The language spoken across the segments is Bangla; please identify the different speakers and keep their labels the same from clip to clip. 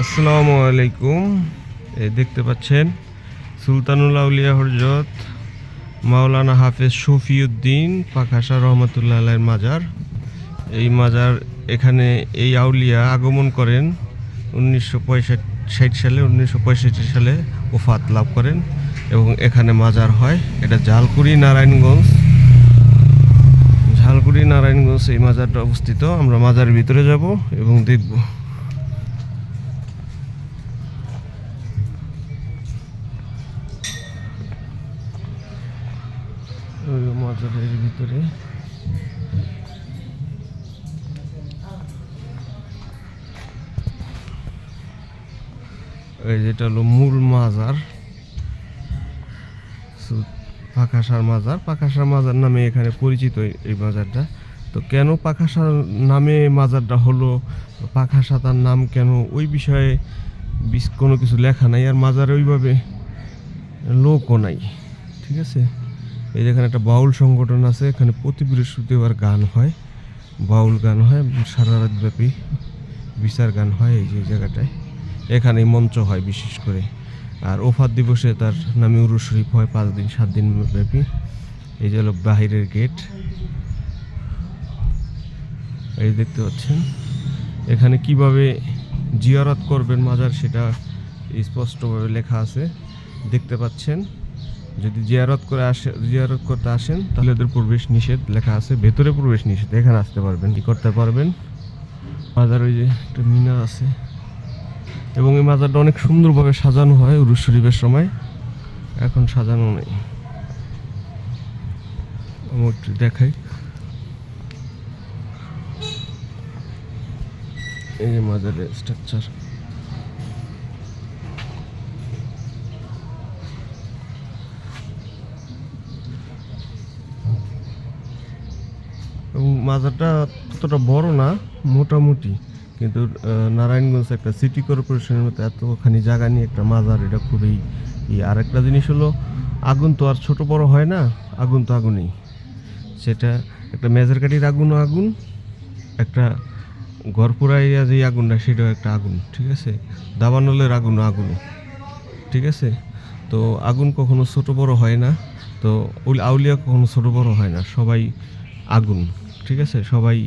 Speaker 1: আসসালামু আলাইকুম। এই দেখতে পাচ্ছেন সুলতানুল আউলিয়া হযরত মাওলানা হাফেজ শফিউদ্দিন পাখাশা রহমাতুল্লাহ আলাইহির মাজার। এই মাজার এখানে এই আউলিয়া আগমন করেন 1965 সালে ওফাত লাভ করেন এবং এখানে মাজার হয়। এটা ঝালকুড়ি নারায়ণগঞ্জ এই মাজারটা অবস্থিত। আমরা মাজারের ভিতরে যাব এবং দেখব। মাজারের ভিতরে এই যেটা হলো মূল মাজার, পাখাশার মাজার নামে এখানে পরিচিত এই মাজারটা। তো কেন পাখাশার নামে মাজারটা হলো, পাখাশা তার নাম কেন, ওই বিষয়ে কোনো কিছু লেখা নাই, আর মাজারে ওইভাবে লোকও নাই। ঠিক আছে, এই যেখানে একটা বাউল সংগঠন আছে, এখানে প্রতি বৃহস্পতিবার গান হয়, বাউল গান হয়, সারা রাত ব্যাপী বিচার গান হয় এই যে জায়গাটায়। এখানেই মঞ্চ হয় বিশেষ করে। আর ওফাত দিবসে তার নামে উরুস শরীফ হয় 5-7 দিন ব্যাপী। এই যে হলো বাহিরের গেট, এই দেখতে পাচ্ছেন। এখানে কিভাবে জিয়ারত করবেন মাজার সেটা স্পষ্টভাবে লেখা আছে, দেখতে পাচ্ছেন। যদি জিয়ারত করতে আসেন তাহলে ওদের প্রবেশ নিষেধ লেখা আছে, ভেতরে প্রবেশ নিষেধ, এখানে আসতে পারবেন, কি করতে পারবেন। মাজার ওই যে একটা মিনার আছে এবং এই মাজারটা অনেক সুন্দরভাবে সাজানো হয় উরুস শরীফের সময়। এখন সাজানো নেই, আমি একটু দেখাই। এই যে মাজারের স্ট্রাকচার, এবং মাজারটা ততটা বড় না, মোটামুটি, কিন্তু নারায়ণগঞ্জ একটা সিটি কর্পোরেশনের মতো এতখানি জায়গা নিয়ে একটা মাজার, এটা খুবই আর একটা জিনিস হলো, আগুন তো আর ছোট বড় হয় না, আগুন তো আগুনই। সেটা একটা মেজারকাঠির আগুনও আগুন, একটা গড়পুরাইয়া যে আগুনটা সেটাও একটা আগুন। ঠিক আছে, দাবানলের আগুনও আগুন। ঠিক আছে, তো আগুন কখনো ছোট বড় হয় না, তো আউলিয়া কখনো ছোট বড় হয় না, সবাই আগুন। ঠিক আছে, সবাই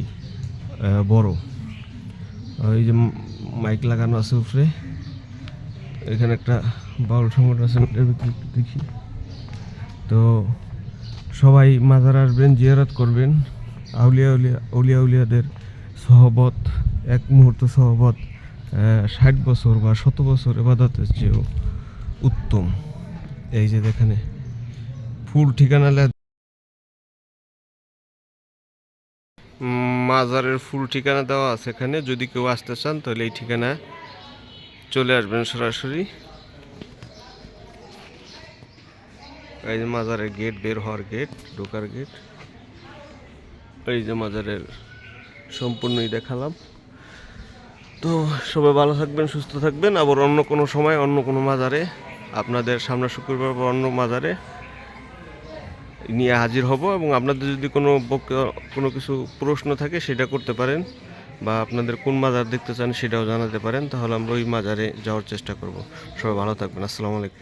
Speaker 1: বড়। এই যে মাইক লাগানো আছে উপরে, এখানে একটা বাউল সংগঠন আছে, দেখি। তো সবাই মাজার আসবেন, জিয়ারত করবেন। আউলিয়াদের সহবত, এক মুহূর্ত সহবত 60 বছর বা 100 বছর ইবাদতের চেয়েও উত্তম। এই যে এখানে ফুল ঠিকানা, মাজারের ফুল ঠিকানা দেওয়া আছে এখানে। যদি কেউ আসতে চান তাহলে এই ঠিকানা চলে আসবেন সরাসরি। এই যে মাজারের গেট, বের হওয়ার গেট, ঢোকার গেট। এই যে মাজারের সম্পূর্ণই দেখালাম। তো সবাই ভালো থাকবেন, সুস্থ থাকবেন। আবার অন্য কোনো সময় অন্য কোনো মাজারে আপনাদের সামনে শুক্রবার বা অন্য মাজারে নিয়ে হাজির হব, এবং আপনাদের যদি কোনো কিছু প্রশ্ন থাকে সেটা করতে পারেন, বা আপনাদের কোন মাজার দেখতে চান সেটাও জানাতে পারেন, তাহলে আমরা ওই মাজারে যাওয়ার চেষ্টা করব। সবাই ভালো থাকবেন। আসসালামু আলাইকুম।